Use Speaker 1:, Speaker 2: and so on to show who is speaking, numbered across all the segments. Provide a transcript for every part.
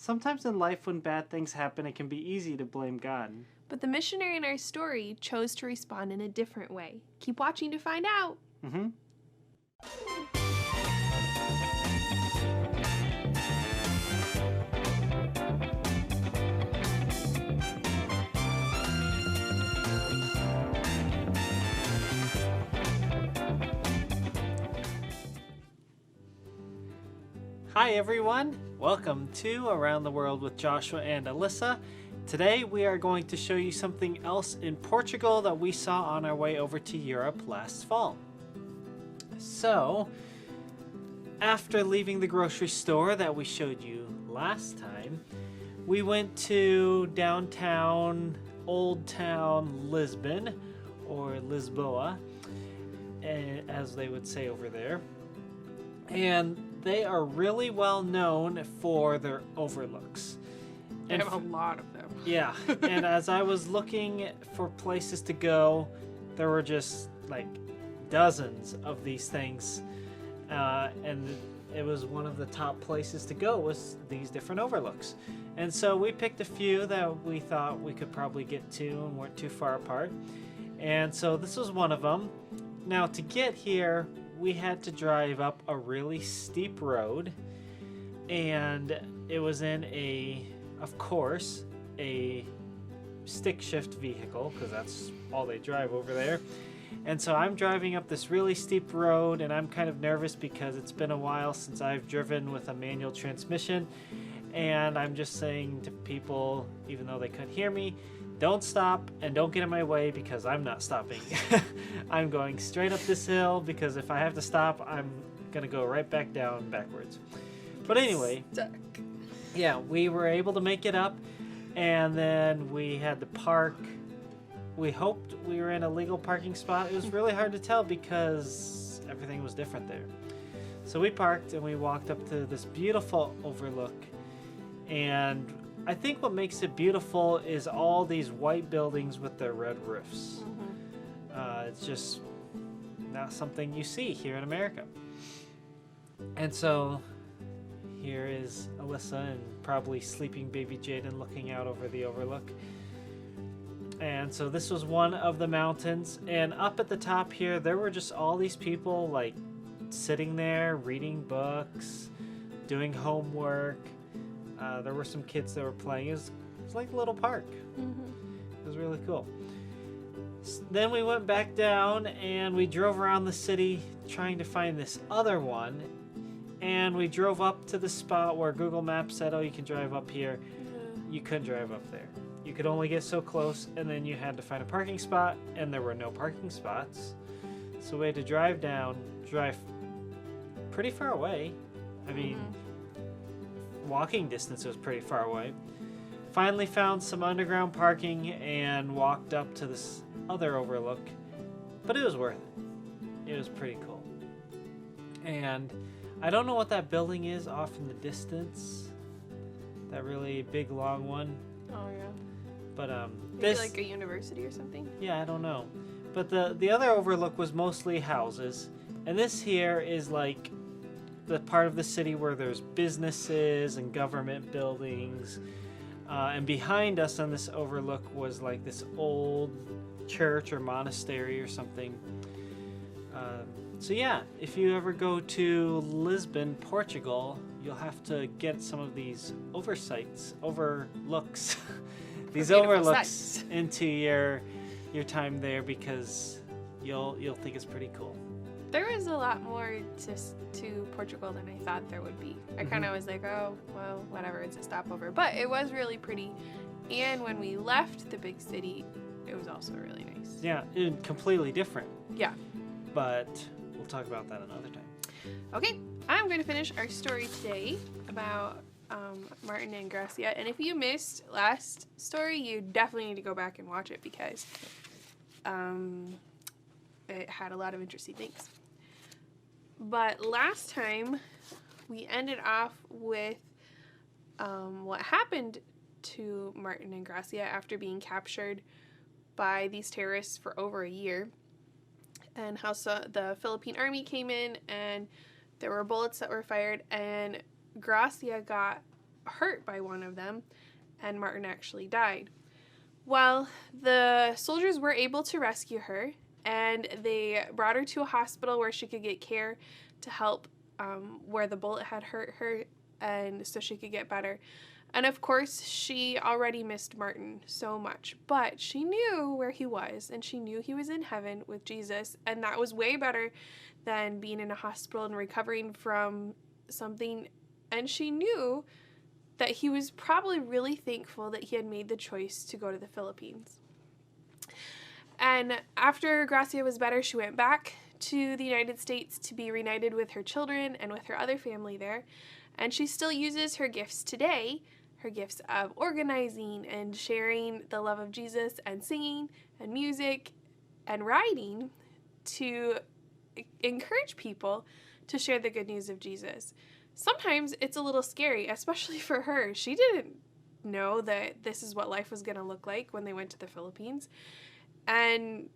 Speaker 1: Sometimes in life when bad things happen, it can be easy to blame God.
Speaker 2: But the missionary in our story chose to respond in a different way. Keep watching to find out.
Speaker 1: Mm-hmm. Hi everyone, welcome to Around the World with Joshua and Alyssa. Today we are going to show you something else in Portugal that we saw on our way over to Europe last fall. So, after leaving the grocery store that we showed you last time, we went to downtown, Old Town Lisbon, or Lisboa, as they would say over there. And they are really well known for their overlooks.
Speaker 2: They have a lot of them.
Speaker 1: Yeah, and as I was looking for places to go, there were just like dozens of these things. And it was one of the top places to go was these different overlooks. And so we picked a few that we thought we could probably get to and weren't too far apart. And so this was one of them. Now to get here, we had to drive up a really steep road, and it was in of course, a stick shift vehicle, because that's all they drive over there. And so I'm driving up this really steep road, and I'm kind of nervous because it's been a while since I've driven with a manual transmission, and I'm just saying to people, even though they couldn't hear me, don't stop and don't get in my way because I'm not stopping. I'm going straight up this hill because if I have to stop, I'm going to go right back down backwards. But anyway, yeah, we were able to make it up, and then we had to park. We hoped we were in a legal parking spot. It was really hard to tell because everything was different there. So we parked and we walked up to this beautiful overlook, and I think what makes it beautiful is all these white buildings with their red roofs. Mm-hmm. It's just not something you see here in America. And so here is Alyssa and probably sleeping baby Jaden looking out over the overlook. And so this was one of the mountains. And up at the top here, there were just all these people like sitting there reading books, doing homework. There were some kids that were playing. It was like a little park. Mm-hmm. It was really cool. Then we went back down and we drove around the city trying to find this other one. And we drove up to the spot where Google Maps said, oh, you can drive up here. Mm-hmm. You couldn't drive up there. You could only get so close, and then you had to find a parking spot, and there were no parking spots. So we had to drive pretty far away. I mean, walking distance was pretty far away. Finally found some underground parking and walked up to this other overlook, but it was worth it. It was pretty cool. And I don't know what that building is off in the distance. That really big long one.
Speaker 2: Oh yeah.
Speaker 1: But
Speaker 2: maybe like a university or something?
Speaker 1: Yeah, I don't know. But the other overlook was mostly houses, and this here is like the part of the city where there's businesses and government buildings. And behind us on this overlook was like this old church or monastery or something. So yeah, if you ever go to Lisbon, Portugal, you'll have to get some of these overlooks, these overlooks sights into your time there because you'll think it's pretty cool.
Speaker 2: There was a lot more to Portugal than I thought there would be. I kind of was like, oh, well, whatever, it's a stopover. But it was really pretty. And when we left the big city, it was also really nice.
Speaker 1: Yeah, completely different.
Speaker 2: Yeah.
Speaker 1: But we'll talk about that another time.
Speaker 2: Okay, I'm going to finish our story today about Martin and Gracia. And if you missed last story, you definitely need to go back and watch it because it had a lot of interesting things. But last time, we ended off with what happened to Martin and Gracia after being captured by these terrorists for over a year, and how the Philippine army came in and there were bullets that were fired, and Gracia got hurt by one of them, and Martin actually died. Well, the soldiers were able to rescue her, and they brought her to a hospital where she could get care to help where the bullet had hurt her, and so she could get better. And of course, she already missed Martin so much, but she knew where he was, and she knew he was in heaven with Jesus, and that was way better than being in a hospital and recovering from something. And she knew that he was probably really thankful that he had made the choice to go to the Philippines. And after Gracia was better, she went back to the United States to be reunited with her children and with her other family there. And she still uses her gifts today, her gifts of organizing and sharing the love of Jesus and singing and music and writing, to encourage people to share the good news of Jesus. Sometimes it's a little scary, especially for her. She didn't know that this is what life was going to look like when they went to the Philippines. And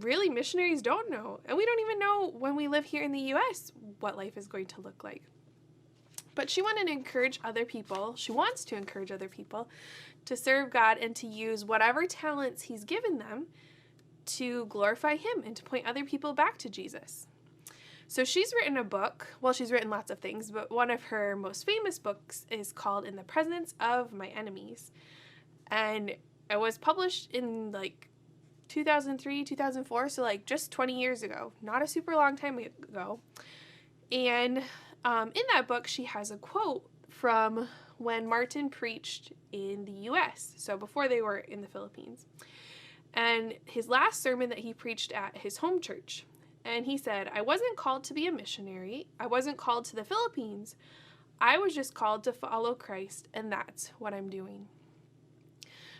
Speaker 2: really, missionaries don't know. And we don't even know when we live here in the U.S. what life is going to look like. But she wanted to encourage other people. She wants to encourage other people to serve God and to use whatever talents he's given them to glorify him and to point other people back to Jesus. So she's written a book. Well, she's written lots of things, but one of her most famous books is called In the Presence of My Enemies. And it was published in 2003, 2004, so just 20 years ago. Not a super long time ago. And in that book, she has a quote from when Martin preached in the U.S., so before they were in the Philippines. And his last sermon that he preached at his home church. And he said, "I wasn't called to be a missionary. I wasn't called to the Philippines. I was just called to follow Christ, and that's what I'm doing."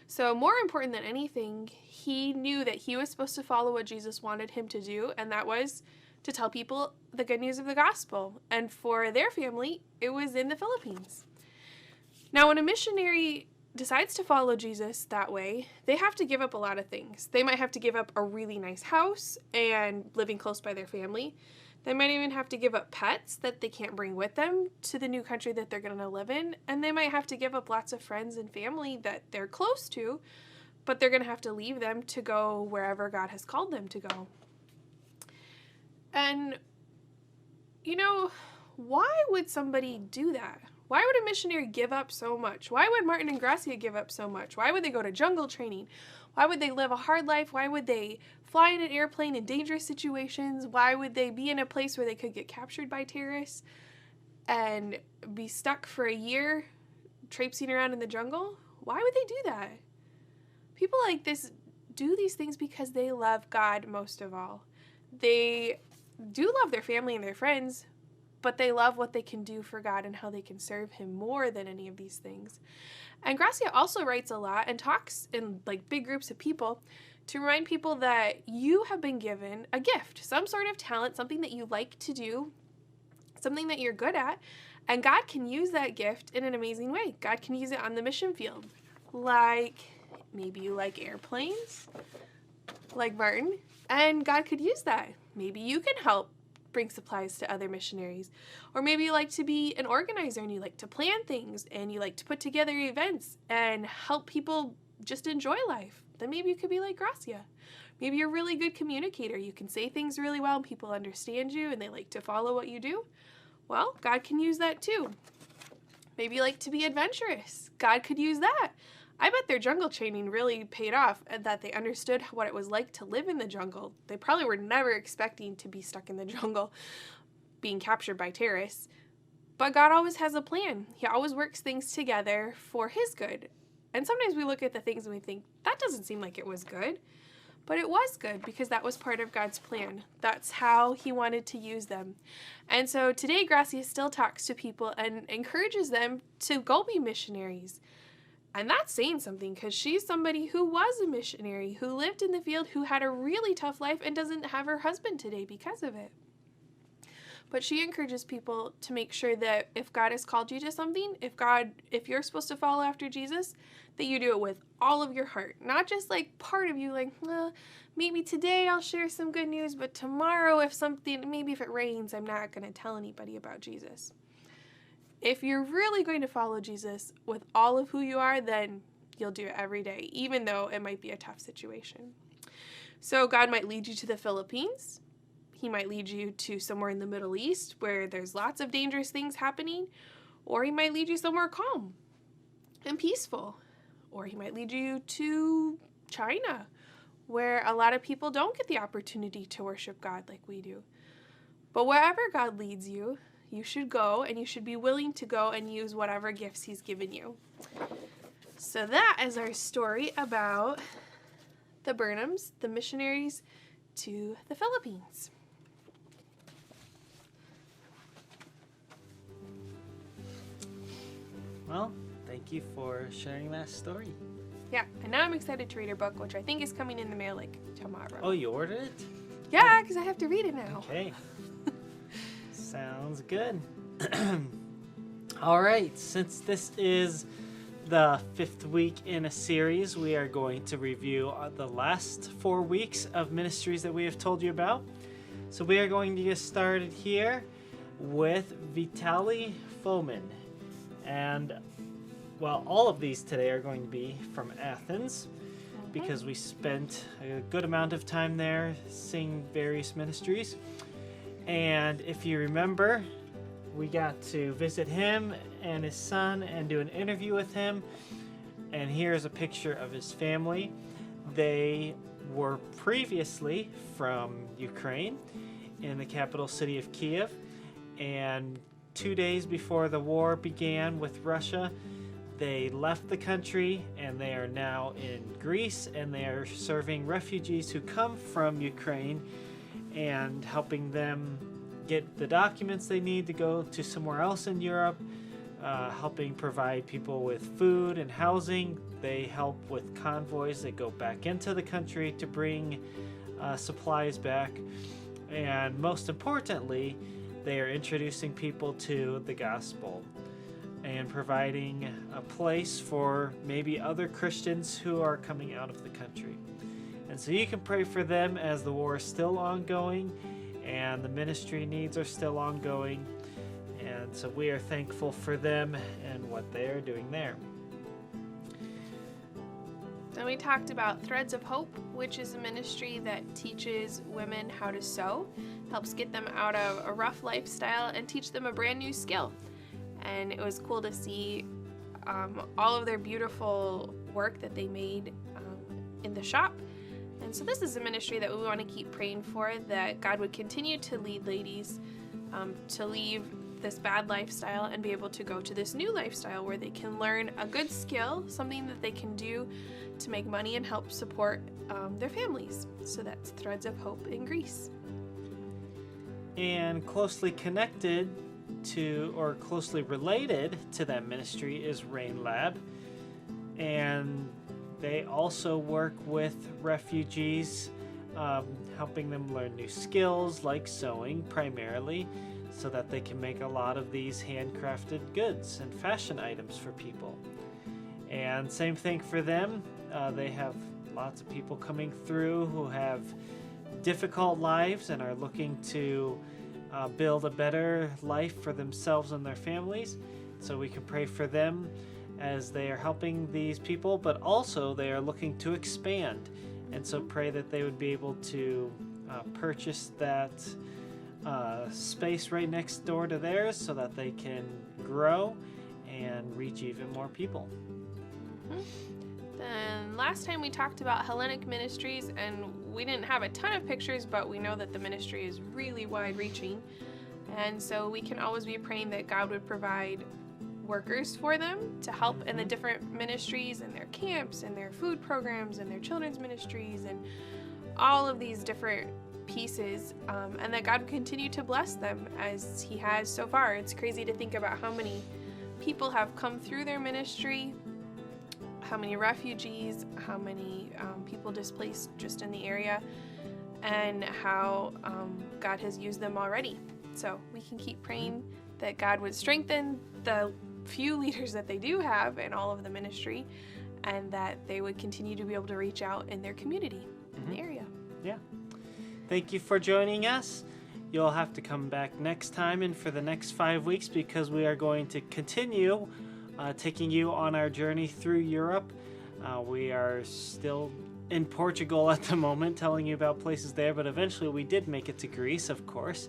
Speaker 2: So more important than anything, he knew that he was supposed to follow what Jesus wanted him to do, and that was to tell people the good news of the gospel. And for their family, it was in the Philippines. Now, when a missionary decides to follow Jesus that way, they have to give up a lot of things. They might have to give up a really nice house and living close by their family. They might even have to give up pets that they can't bring with them to the new country that they're going to live in. And they might have to give up lots of friends and family that they're close to, but they're going to have to leave them to go wherever God has called them to go. And, why would somebody do that? Why would a missionary give up so much? Why would Martin and Gracia give up so much? Why would they go to jungle training? Why would they live a hard life? Why would they fly in an airplane in dangerous situations? Why would they be in a place where they could get captured by terrorists and be stuck for a year traipsing around in the jungle? Why would they do that? People like this do these things because they love God most of all. They do love their family and their friends, but they love what they can do for God and how they can serve him more than any of these things. And Gracia also writes a lot and talks in big groups of people to remind people that you have been given a gift, some sort of talent, something that you like to do, something that you're good at, and God can use that gift in an amazing way. God can use it on the mission field. Maybe you like airplanes, like Martin, and God could use that. Maybe you can help bring supplies to other missionaries. Or maybe you like to be an organizer and you like to plan things and you like to put together events and help people just enjoy life. Then maybe you could be like Gracia. Maybe you're a really good communicator. You can say things really well and people understand you and they like to follow what you do. Well, God can use that too. Maybe you like to be adventurous. God could use that. I bet their jungle training really paid off and that they understood what it was like to live in the jungle. They probably were never expecting to be stuck in the jungle, being captured by terrorists. But God always has a plan. He always works things together for his good. And sometimes we look at the things and we think, that doesn't seem like it was good. But it was good because that was part of God's plan. That's how he wanted to use them. And so today, Gracia still talks to people and encourages them to go be missionaries. And that's saying something because she's somebody who was a missionary, who lived in the field, who had a really tough life and doesn't have her husband today because of it. But she encourages people to make sure that if God has called you to something, if you're supposed to follow after Jesus, that you do it with all of your heart. Not just part of you maybe today I'll share some good news, but tomorrow maybe if it rains, I'm not going to tell anybody about Jesus. if you're really going to follow Jesus with all of who you are, then you'll do it every day, even though it might be a tough situation. So God might lead you to the Philippines. He might lead you to somewhere in the Middle East where there's lots of dangerous things happening, or he might lead you somewhere calm and peaceful, or he might lead you to China where a lot of people don't get the opportunity to worship God like we do. But wherever God leads you, you should go, and you should be willing to go and use whatever gifts he's given you. So that is our story about the Burnhams, the missionaries to the Philippines.
Speaker 1: Well, thank you for sharing that story.
Speaker 2: Yeah, and now I'm excited to read her book, which I think is coming in the mail like tomorrow.
Speaker 1: Oh, you ordered it?
Speaker 2: Yeah, because I have to read it now.
Speaker 1: Okay. Sounds good. All right, since this is the 5th week in a series, we are going to review the last 4 weeks of ministries that we have told you about. So we are going to get started here with Vitaly Fomin. And, well, all of these today are going to be from Athens because we spent a good amount of time there seeing various ministries. And if you remember, we got to visit him and his son and do an interview with him. And here's a picture of his family. They were previously from Ukraine in the capital city of Kiev. And 2 days before the war began with Russia, they left the country and they are now in Greece, and they are serving refugees who come from Ukraine and helping them get the documents they need to go to somewhere else in Europe, helping provide people with food and housing. They help with convoys that go back into the country to bring supplies back. And most importantly, they are introducing people to the gospel and providing a place for maybe other Christians who are coming out of the country. And so you can pray for them as the war is still ongoing and the ministry needs are still ongoing. And so we are thankful for them and what they are doing there.
Speaker 2: Then we talked about Threads of Hope, which is a ministry that teaches women how to sew, helps get them out of a rough lifestyle, and teach them a brand new skill. And it was cool to see all of their beautiful work that they made in the shop. And so this is a ministry that we want to keep praying for, that God would continue to lead ladies to leave this bad lifestyle and be able to go to this new lifestyle where they can learn a good skill, something that they can do to make money and help support their families. So that's Threads of Hope in Greece.
Speaker 1: And closely connected to, or closely related to that ministry, is Rain Lab. And they also work with refugees, helping them learn new skills like sewing primarily, so that they can make a lot of these handcrafted goods and fashion items for people. And same thing for them. They have lots of people coming through who have difficult lives and are looking to build a better life for themselves and their families. So we can pray for them as they are helping these people, but also they are looking to expand. And so pray that they would be able to purchase that space right next door to theirs so that they can grow and reach even more people.
Speaker 2: Then last time we talked about Hellenic Ministries, and we didn't have a ton of pictures, but we know that the ministry is really wide-reaching. And so we can always be praying that God would provide workers for them to help in the different ministries and their camps and their food programs and their children's ministries and all of these different pieces, and that God would continue to bless them as he has so far. It's crazy to think about how many people have come through their ministry, how many refugees, how many people displaced just in the area, and how God has used them already. So we can keep praying that God would strengthen the few leaders that they do have in all of the ministry, and that they would continue to be able to reach out in their community, in the area.
Speaker 1: Yeah. Thank you for joining us, you'll have to come back next time and for the next 5 weeks, because we are going to continue taking you on our journey through Europe. We are still in Portugal at the moment, telling you about places there, but eventually we did make it to Greece, of course.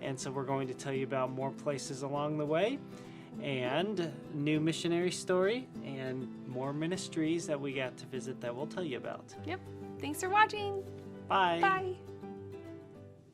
Speaker 1: And so we're going to tell you about more places along the way, and new missionary story, and more ministries that we got to visit that we'll tell you about.
Speaker 2: Yep. Thanks for watching.
Speaker 1: Bye.
Speaker 2: Bye.